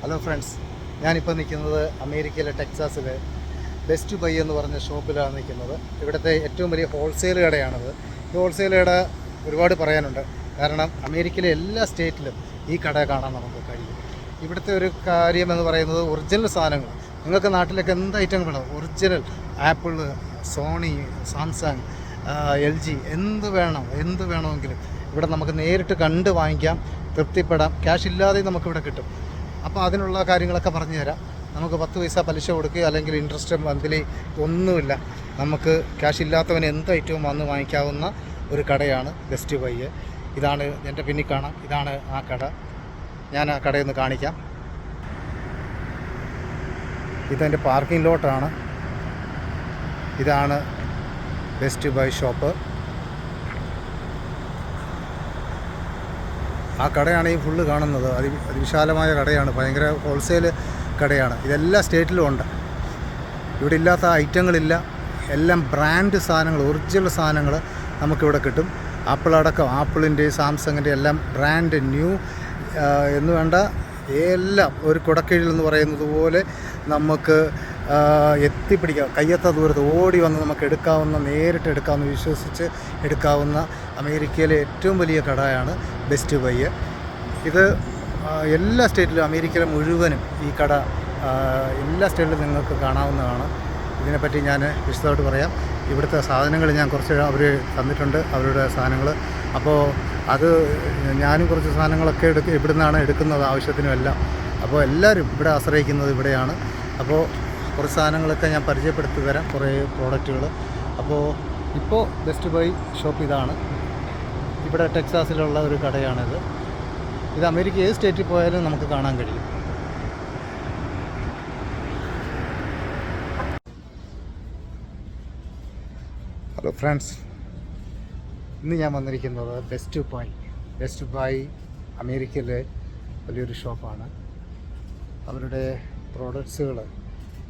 Hello friends, ഞാനിപ്പോൾ നിൽക്കുന്നത് അമേരിക്കയിലെ ടെക്സാസിലെ ബെസ്റ്റ് ബൈ എന്ന് പറഞ്ഞ ഷോപ്പിലാണ് നിൽക്കുന്നത്. ഇവിടുത്തെ ഏറ്റവും വലിയ ഹോൾസെയിൽ കടയാണിത്. ഈ ഹോൾസെയിൽ കട ഒരുപാട് പറയാനുണ്ട്. കാരണം അമേരിക്കയിലെ എല്ലാ സ്റ്റേറ്റിലും ഈ കട കാണാൻ നമുക്ക് കഴിയും. ഇവിടുത്തെ ഒരു കാര്യം എന്ന് പറയുന്നത് ഒറിജിനൽ സാധനങ്ങൾ. നിങ്ങൾക്ക് നാട്ടിലൊക്കെ എന്ത് ഐറ്റം വേണം, original Apple, Sony, Samsung, LG എന്ത് വേണമെങ്കിലും ഇവിടെ നമുക്ക് നേരിട്ട് കണ്ട് വാങ്ങിക്കാം, തൃപ്തിപ്പെടാം. ക്യാഷ് ഇല്ലാതെ നമുക്കിവിടെ കിട്ടും. അപ്പോൾ അതിനുള്ള കാര്യങ്ങളൊക്കെ പറഞ്ഞു തരാം. നമുക്ക് 10 പൈസ പലിശ കൊടുക്കുക, അല്ലെങ്കിൽ ഇൻട്രസ്റ്റ് മന്ത്ലി ഒന്നുമില്ല. നമുക്ക് ക്യാഷ് ഇല്ലാത്തവന് എന്ത് ഐറ്റവും വന്ന് വാങ്ങിക്കാവുന്ന ഒരു കടയാണ് ബെസ്റ്റ് ബൈ. ഇതാണ് എൻ്റെ പിന്നിൽ കാണാം, ഇതാണ് ആ കട. ഞാൻ ആ കടയൊന്ന് കാണിക്കാം. ഇതെൻ്റെ പാർക്കിംഗ് ലോട്ടാണ്. ഇതാണ് ബെസ്റ്റ് ബൈ ഷോപ്പ്. ആ കടയാണ് ഈ ഫുള്ള് കാണുന്നത്. അതിവിശാലമായ കടയാണ്, ഭയങ്കര ഹോൾസെയിൽ കടയാണ്. ഇതെല്ലാ സ്റ്റേറ്റിലും ഉണ്ട്. ഇവിടെ ഇല്ലാത്ത ഐറ്റങ്ങളില്ല. എല്ലാം ബ്രാൻഡ് സാധനങ്ങൾ, ഒറിജിനൽ സാധനങ്ങൾ നമുക്കിവിടെ കിട്ടും. ആപ്പിളടക്കം, ആപ്പിളിൻ്റെയും സാംസങ്ങിൻ്റെ എല്ലാം ബ്രാൻഡ് ന്യൂ എന്ന് വേണ്ട എല്ലാം ഒരു കുടക്കീഴിൽ എന്ന് പറയുന്നത് പോലെ നമുക്ക് എത്തിപ്പിടിക്കാം. കയ്യെത്ത ദൂരത്ത് ഓടി വന്ന് നമുക്ക് എടുക്കാവുന്ന, നേരിട്ട് എടുക്കാവുന്ന, വിശ്വസിച്ച് എടുക്കാവുന്ന അമേരിക്കയിലെ ഏറ്റവും വലിയ കടയാണ് ബെസ്റ്റ് ബൈ. ഇത് എല്ലാ സ്റ്റേറ്റിലും, അമേരിക്കയിലെ മുഴുവനും ഈ കട എല്ലാ സ്റ്റേറ്റിലും നിങ്ങൾക്ക് കാണാവുന്നതാണ്. ഇതിനെപ്പറ്റി ഞാൻ വിശദമായിട്ട് പറയാം. ഇവിടുത്തെ സാധനങ്ങൾ ഞാൻ കുറച്ച് അവർ തന്നിട്ടുണ്ട്, അവരുടെ സാധനങ്ങൾ. അപ്പോൾ അത് ഞാനും കുറച്ച് സാധനങ്ങളൊക്കെ ഇവിടുന്നാണ് എടുക്കുന്നത്, ആവശ്യത്തിനുമെല്ലാം. അപ്പോൾ എല്ലാവരും ഇവിടെ ആശ്രയിക്കുന്നത് ഇവിടെയാണ്. അപ്പോൾ കുറച്ച് സാധനങ്ങളൊക്കെ ഞാൻ പരിചയപ്പെടുത്തി തരാം, കുറേ പ്രോഡക്റ്റുകൾ. അപ്പോൾ ഇപ്പോൾ ബെസ്റ്റ് ബൈ ഷോപ്പ് ഇതാണ്. ഇവിടെ ടെക്സാസിലുള്ള ഒരു കടയാണിത്. ഇത് അമേരിക്ക ഏത് സ്റ്റേറ്റിൽ പോയാലും നമുക്ക് കാണാൻ കഴിയും. ഹലോ ഫ്രണ്ട്സ്, ഇന്ന് ഞാൻ വന്നിരിക്കുന്നത് ബെസ്റ്റ് ബൈ അമേരിക്കയിലെ വലിയൊരു ഷോപ്പാണ്. അവരുടെ പ്രോഡക്ട്സുകൾ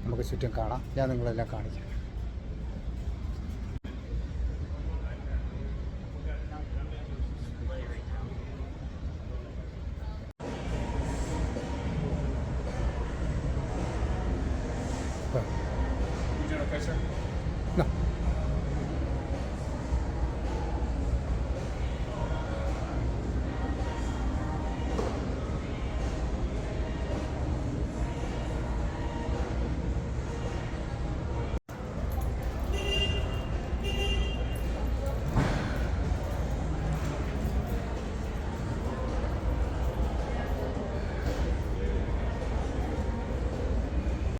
നമുക്ക് ചുറ്റും കാണാം. ഞാൻ നിങ്ങളെല്ലാം കാണിക്കാം.